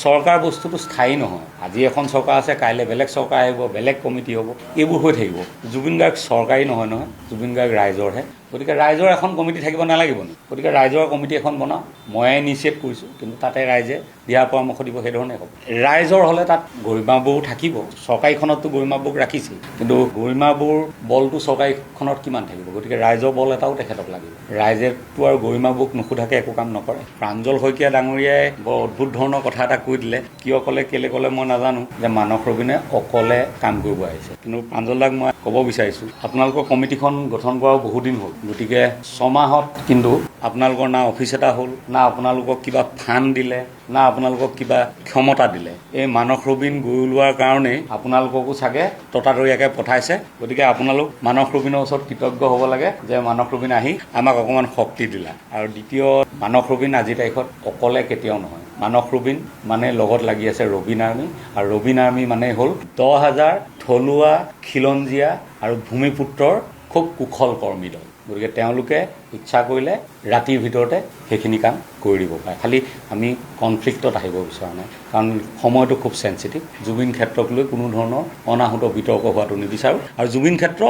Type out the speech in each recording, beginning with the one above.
চৰকাৰ বস্তুটো স্থায়ী নহয়। আজি এখন চৰকাৰ আছে, কাইলৈ বেলেগ চৰকাৰ আহিব, বেলেগ কমিটি হ'ব, এইবোৰ হৈ থাকিব। জুবিন গাৰ্গ চৰকাৰী নহয় নহয়, জুবিন গাৰ্গ ৰাইজৰহে। গতিকে ৰাইজৰ এখন কমিটি থাকিব নালাগিব নি? গতিকে ৰাইজৰ কমিটি এখন বনাওঁ, ময়ে ইনিচিয়েট কৰিছোঁ, কিন্তু তাতে ৰাইজে দিহা পৰামৰ্শ দিব, সেইধৰণে হ'ব। ৰাইজৰ হ'লে তাত গৰিমা বৌ থাকিব, চৰকাৰীখনততো গৰিমা বৌক ৰাখিছিল, কিন্তু গৰিমা বৌৰ বলটো চৰকাৰীখনত কিমান থাকিব? গতিকে ৰাইজৰ বল এটাও তেখেতক লাগিব। ৰাইজেতো আৰু গৰিমা বৌক নুসুধাকে একো কাম নকৰে। প্ৰাঞ্জল শইকীয়া ডাঙৰীয়াই বৰ অদ্ভুত ধৰণৰ কথা এটা কৈ দিলে, কিয় ক'লে কেলে ক'লে মই নাজানো, যে মানস ৰবিনে অকলে কাম কৰিব আহিছে। কিন্তু প্ৰাঞ্জল দাক মই ক'ব বিচাৰিছোঁ, আপোনালোকৰ কমিটিখন গঠন কৰাও বহুদিন হ'ল, গতিকে 6 মাহত কিন্তু আপোনালোকৰ না অফিচ এটা হ'ল, না আপোনালোকক কিবা ফাণ্ড দিলে, না আপোনালোকক কিবা ক্ষমতা দিলে। এই মানস ৰবিন গৈ ওলোৱাৰ কাৰণেই আপোনালোককো চাগে ততাতৈয়াকৈ পঠাইছে। গতিকে আপোনালোক মানস ৰবিনৰ ওচৰত কৃতজ্ঞ হ'ব লাগে যে মানস ৰবিন আহি আমাক অকণমান শক্তি দিলা। আৰু দ্বিতীয়, মানস ৰবিন আজিৰ তাৰিখত অকলে কেতিয়াও নহয়। মানস ৰবিন মানে লগত লাগি আছে ৰবিন আৰ্মি, আৰু ৰবিন আৰ্মি মানে হ'ল 10,000 থলুৱা, খিলঞ্জীয়া আৰু ভূমিপুত্ৰৰ খুব কুশল কৰ্মী দল। গতিকে তেওঁলোকে ইচ্ছা কৰিলে ৰাতিৰ ভিতৰতে সেইখিনি কাম কৰি দিব পাৰে। খালি আমি কনফ্লিক্টত আহিব বিচৰা নাই, কাৰণ সময়টো খুব চেঞ্চিটিভ। জুবিন ক্ষেত্ৰক লৈ কোনো ধৰণৰ অনাহুত বিতৰ্ক হোৱাটো নিবিচাৰোঁ, আৰু জুবিন ক্ষেত্ৰ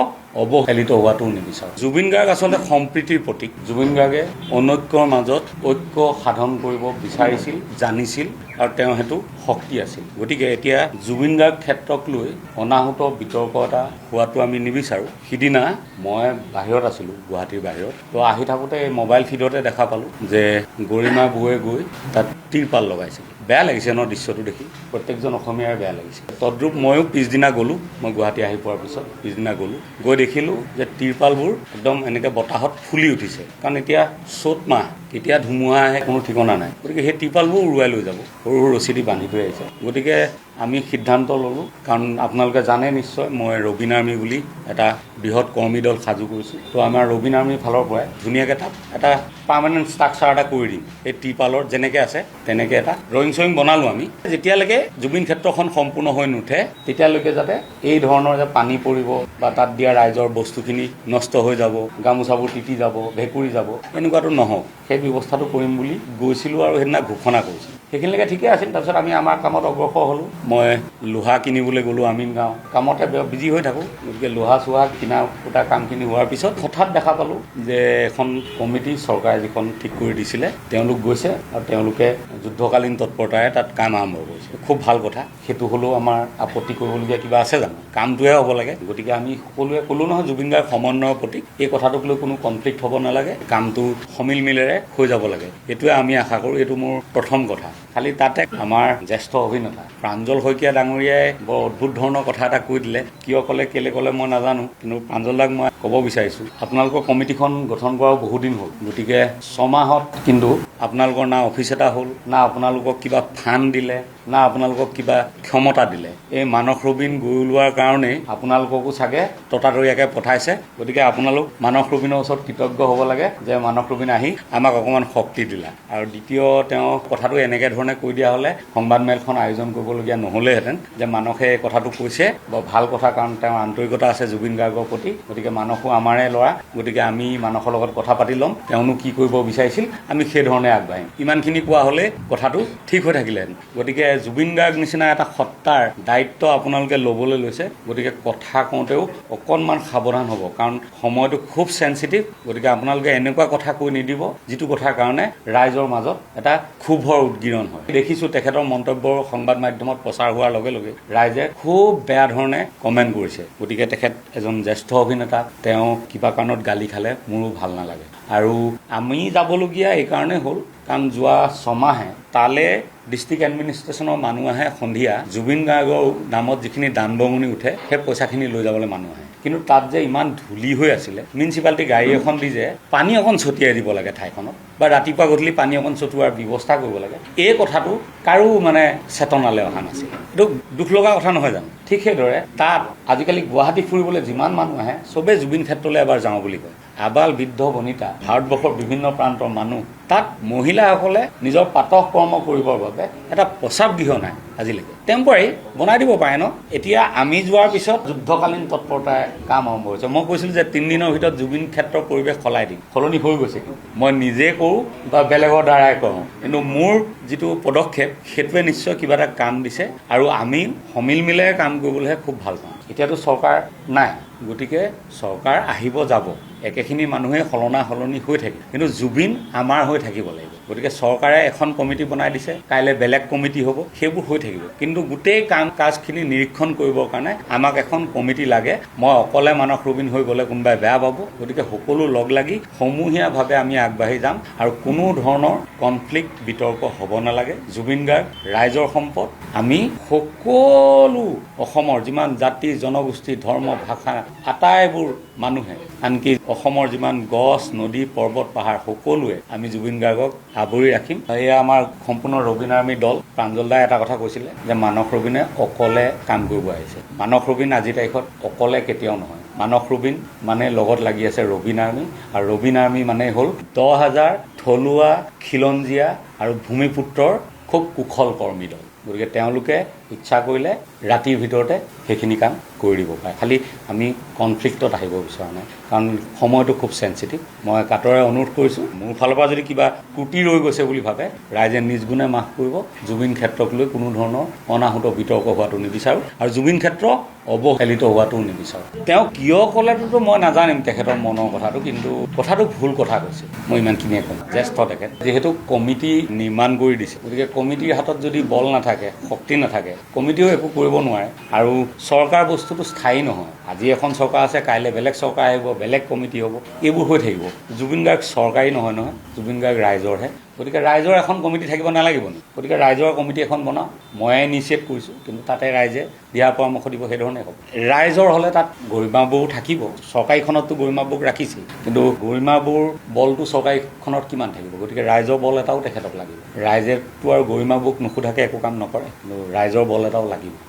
অৱহেলিত হোৱাটোও নিবিচাৰোঁ। জুবিন গাৰ্গ আচলতে সম্প্ৰীতিৰ প্ৰতীক। জুবিন গাৰ্গে অনৈক্যৰ মাজত ঐক্য সাধন কৰিব বিচাৰিছিল, জানিছিল, আৰু তেওঁ সেইটো শক্তি আছিল। গতিকে এতিয়া জুবিন গাৰ্গ ক্ষেত্ৰক লৈ অনাহুত বিতৰ্ক এটা হোৱাটো আমি নিবিচাৰোঁ। সিদিনা মই বাহিৰত আছিলোঁ, গুৱাহাটীৰ বাহিৰত, তো আহি থাকোঁতে মোবাইল ফিডতে দেখা পালোঁ যে গৰিমা বৌয়ে গৈ তাত তিৰপাল লগাইছিল। বেয়া লাগিছে ন দৃশ্যটো দেখি, প্ৰত্যেকজন অসমীয়াৰ বেয়া লাগিছে। তদ্ৰূপ ময়ো পিছদিনা গ'লোঁ, মই গুৱাহাটী আহি পোৱাৰ পিছত পিছদিনা গ'লোঁ, গৈ দেখিলোঁ যে তিৰপালবোৰ একদম এনেকৈ বতাহত ফুলি উঠিছে। কাৰণ এতিয়া চ'ত মাহ, কেতিয়া ধুমুহা আহে কোনো ঠিকনা নাই। গতিকে সেই তিৰপালবোৰ উৰুৱাই লৈ যাব, সৰু সৰু ৰছী দি বান্ধি থৈ আহিছে। গতিকে আমি সিদ্ধান্ত ল'লোঁ, কাৰণ আপোনালোকে জানে নিশ্চয় মই ৰবিন আৰ্মি বুলি এটা বৃহৎ কৰ্মী দল সাজু কৰিছোঁ। তো আমাৰ ৰবিন আৰ্মিৰ ফালৰ পৰাই ধুনীয়াকৈ তাত এটা পাৰ্মানেণ্ট ষ্ট্ৰাকচাৰ এটা কৰি দিম। এই তিৰপালৰ যেনেকৈ আছে তেনেকৈ এটা ড্ৰয়িং চয়িং বনালোঁ আমি। যেতিয়ালৈকে জুবিন ক্ষেত্ৰখন সম্পূৰ্ণ হৈ নুঠে, তেতিয়ালৈকে যাতে এই ধৰণৰ যে পানী পৰিব বা তাত দিয়া ৰাইজৰ বস্তুখিনি নষ্ট হৈ যাব, গামোচাবোৰ তিতি যাব, ভেঁকুৰি যাব, এনেকুৱাটো নহওক, সেই ব্যৱস্থাটো কৰিম বুলি গৈছিলোঁ, আৰু সেইদিনা ঘোষণা কৰিছিলোঁ। সেইখিনিলৈকে ঠিকে আছিল। তাৰপিছত আমি আমাৰ কামত অগ্ৰসৰ হ'লোঁ। মই লোহা কিনিবলৈ গ'লোঁ আমিন গাঁও, কামতে বিজি হৈ থাকোঁ। গতিকে লোহা চোহা কিনা কুটা কামখিনি হোৱাৰ পিছত হঠাৎ দেখা পালোঁ যে এখন কমিটি চৰকাৰে যিখন ঠিক কৰি দিছিলে, তেওঁলোক গৈছে, আৰু তেওঁলোকে যুদ্ধকালীন তৎপৰতাৰে তাত কাম আৰম্ভ কৰিছে। খুব ভাল কথা। সেইটো হ'লেও আমাৰ আপত্তি কৰিবলগীয়া কিবা আছে জানো? কামটোহে হ'ব লাগে। গতিকে আমি সকলোৱে ক'লোঁ নহয়, জুবিন গাৰ্গ সমন্বয়ৰ প্ৰতীক, এই কথাটোক লৈ কোনো কনফ্লিক্ট হ'ব নালাগে, কামটো সমিল মিলেৰে হৈ যাব লাগে। এইটোৱে আমি আশা কৰোঁ। এইটো মোৰ প্ৰথম কথা। খালি তাতে আমাৰ জ্যেষ্ঠ অভিনেতা প্ৰাঞ্জল শইকীয়া ডাঙৰীয়াই বৰ অদ্ভুত ধৰণৰ কথা এটা কৈ দিলে, কিয় ক'লে কেলে ক'লে মই নাজানো, কিন্তু প্ৰাঞ্জল দাক মই ক'ব বিচাৰিছোঁ, আপোনালোকৰ কমিটিখন গঠন কৰাও বহুদিন হ'ল, গতিকে 6 মাহত কিন্তু আপোনালোকৰ না অফিচ এটা হ'ল, না আপোনালোকক কিবা ফাণ্ড দিলে, না আপোনালোকক কিবা ক্ষমতা দিলে। এই মানস ৰবিন গৈ ওলোৱাৰ কাৰণেই আপোনালোককো চাগে ততাতৈয়াকৈ পঠাইছে। গতিকে আপোনালোক মানস ৰবিনৰ ওচৰত কৃতজ্ঞ হ'ব লাগে যে মানস ৰবিন আহি আমাক অকণমান শক্তি দিলা। আৰু দ্বিতীয়, তেওঁ কথাটো এনেকৈ ধৰণে কৈ দিয়া হ'লে সংবাদমেলখন আয়োজন কৰিবলগীয়া নহ'লেহেঁতেন। যে মানসে এই কথাটো কৈছে, বৰ ভাল কথা, কাৰণ তেওঁৰ আন্তৰিকতা আছে জুবিন গাৰ্গৰ প্ৰতি। গতিকে মানসো আমাৰে ল'ৰা, গতিকে আমি মানসৰ লগত কথা পাতি ল'ম, তেওঁনো কি কৰিব বিচাৰিছিল, আমি সেই ধৰণে আগবাঢ়িম। ইমানখিনি কোৱা হ'লে কথাটো ঠিক হৈ থাকিলেহেঁতেন। গতিকে জুবিন গাৰ্গ নিচিনা এটা সত্তাৰ দায়িত্ব আপোনালোকে ল'বলৈ লৈছে, গতিকে কথা কওঁতেও অকণমান সাৱধান হ'ব, কাৰণ সময়টো খুব চেঞ্চিটিভ। গতিকে আপোনালোকে এনেকুৱা কথা কৈ নিদিব যিটো কথাৰ কাৰণে ৰাইজৰ মাজত এটা ক্ষোভৰ উদ্গীৰণ হয়। দেখিছোঁ তেখেতৰ মন্তব্যৰ সংবাদ মাধ্যমত প্ৰচাৰ হোৱাৰ লগে লগে ৰাইজে খুব বেয়া ধৰণে কমেণ্ট কৰিছে। গতিকে তেখেত এজন জ্যেষ্ঠ অভিনেতা, তেওঁ কিবা কাৰণত গালি খালে মোৰো ভাল নালাগে। আৰু আমি যাবলগীয়া এইকাৰণে হ'ল, কাৰণ যোৱা 6 মাহে তালে ডিষ্ট্ৰিক্ট এডমিনিষ্ট্ৰেশ্যনৰ মানুহ আহে সন্ধিয়া, জুবিন গাৰ্গৰ নামত যিখিনি দান বৰঙণি উঠে সেই পইচাখিনি লৈ যাবলৈ মানুহ আহে। কিন্তু তাত যে ইমান ধূলি হৈ আছিলে, মিউনিচিপালিটি গাড়ী এখন দি যে পানী অকণ ছটিয়াই দিব লাগে ঠাইখনত, বা ৰাতিপুৱা গধূলি পানী অকণ ছটিওৱাৰ ব্যৱস্থা কৰিব লাগে, এই কথাটো কাৰো চেতনালৈ অহা নাছিল। এইটো দুখ লগা কথা নহয় জানো? ঠিক সেইদৰে তাত আজিকালি গুৱাহাটী ফুৰিবলৈ যিমান মানুহ আহে, চবেই জুবিন ক্ষেত্ৰলৈ এবাৰ যাওঁ বুলি কয়। আবাল বৃদ্ধ বনিতা, ভাৰতবৰ্ষৰ বিভিন্ন প্ৰান্তৰ মানুহ, তাত মহিলাসকলে নিজৰ প্ৰাতঃ কৰ্ম কৰিবৰ বাবে বাবে এটা প্ৰস্ৰাৱ গৃহ নাই আজিলৈকে। টেম্পৰাৰী বনাই দিব পাৰে ন। এতিয়া আমি যোৱাৰ পিছত যুদ্ধকালীন তৎপৰতাই কাম আৰম্ভ হৈছে। মই কৈছিলোঁ যে 3 দিনৰ ভিতৰত জুবিন ক্ষেত্ৰৰ পৰিৱেশ সলাই দিম, সলনি হৈ গৈছে। মই নিজে কৰোঁ বা বেলেগৰ দ্বাৰাই কৰোঁ, কিন্তু মোৰ যিটো পদক্ষেপ সেইটোৱে নিশ্চয় কিবা এটা কাম দিছে আৰু আমি সমিল মিলাই কাম কৰিবলৈহে খুব ভাল পাওঁ। এতিয়াতো চৰকাৰ নাই, গতিকে চৰকাৰ আহিব যাব, একেখিনি মানুহে সলনি হৈ থাকে, কিন্তু জুবিন আমাৰ হৈ থাকিব লাগিব। গতিকে চৰকাৰে এখন কমিটি বনাই দিছে, কাইলৈ বেলেগ কমিটি হ'ব, সেইবোৰ হৈ থাকিব। কিন্তু গোটেই কাম কাজখিনি নিৰীক্ষণ কৰিবৰ কাৰণে আমাক এখন কমিটি লাগে। মই অকলে মানস ৰবিন হৈ গ'লে কোনোবাই বেয়া পাব। গতিকে সকলো লগ লাগি সমূহীয়াভাৱে আমি আগবাঢ়ি যাম আৰু কোনো ধৰণৰ কনফ্লিক্ট বিতৰ্ক হ'ব নালাগে। জুবিন গাৰ্গ ৰাইজৰ সম্পদ। আমি সকলো অসমৰ যিমান জাতি জনগোষ্ঠী ধৰ্ম ভাষা আটাইবোৰ মানুহে, আনকি অসমৰ যিমান গছ নদী পৰ্বত পাহাৰ সকলোৱে আমি জুবিন গাৰ্গক আৱৰি ৰাখিম। এয়া আমাৰ সম্পূৰ্ণ ৰবিন আৰ্মীৰ দল। প্ৰাঞ্জল দাই এটা কথা কৈছিলে যে মানস ৰবিনে অকলে কাম কৰিব আহিছে। মানস ৰবিন আজিৰ তাৰিখত অকলে কেতিয়াও নহয়। মানস ৰবিন মানে লগত লাগি আছে ৰবিন আৰ্মী, আৰু ৰবিন আৰ্মী মানে হ'ল 10,000 থলুৱা খিলঞ্জীয়া আৰু ভূমিপুত্ৰৰ খুব কুশল কৰ্মী দল। গতিকে তেওঁলোকে ইচ্ছা কৰিলে ৰাতিৰ ভিতৰতে সেইখিনি কাম কৰি দিব পাৰে। খালি আমি কনফ্লিক্টত আহিব বিচৰা নাই, কাৰণ সময়টো খুব চেঞ্চিটিভ। মই কাটৰে অনুৰোধ কৰিছোঁ, মোৰ ফালৰ পৰা যদি কিবা ত্ৰুটি ৰৈ গৈছে বুলি ভাবে ৰাইজে নিজ গুণে মাফ কৰিব। জুবিন ক্ষেত্ৰক লৈ কোনো ধৰণৰ অনাহুত বিতৰ্ক হোৱাটো নিবিচাৰোঁ আৰু জুবিন ক্ষেত্ৰ অৱহেলিত হোৱাটোও নিবিচাৰোঁ। তেওঁ কিয় ক'লেতো মই নাজানিম তেখেতৰ মনৰ কথাটো, কিন্তু কথাটো ভুল কথা কৈছে, মই ইমানখিনিয়ে ক'ম। জ্যেষ্ঠ তেখেত, যিহেতু কমিটি নিৰ্মাণ কৰি দিছে, গতিকে কমিটিৰ হাতত যদি বল নাথাকে, শক্তি নাথাকে, কমিটিও একো কৰিব নোৱাৰে। আৰু চৰকাৰ বস্তুটো স্থায়ী নহয়। আজি এখন চৰকাৰ আছে, কাইলৈ বেলেগ চৰকাৰ আহিব, বেলেগ কমিটি হ'ব, এইবোৰ হৈ থাকিব। জুবিন গাৰ্গ চৰকাৰী নহয় নহয়, জুবিন গাৰ্গ ৰাইজৰহে। গতিকে ৰাইজৰ এখন কমিটি থাকিব নালাগিব নি? গতিকে ৰাইজৰ কমিটি এখন বনাওঁ, ময়ে ইনিচিয়েট কৰিছোঁ, কিন্তু তাতে ৰাইজে দিহা পৰামৰ্শ দিব, সেইধৰণে হ'ব। ৰাইজৰ হ'লে তাত গৰিমা বৌ থাকিব। চৰকাৰীখনততো গৰিমা বৌক ৰাখিছিল, কিন্তু গৰিমা বৌৰ বলটো চৰকাৰীখনত কিমান থাকিব? গতিকে ৰাইজৰ বল এটাও তেখেতক লাগিব। ৰাইজেতো আৰু গৰিমা বৌক নোসোধাকৈ একো কাম নকৰে, কিন্তু ৰাইজৰ বল এটাও লাগিব।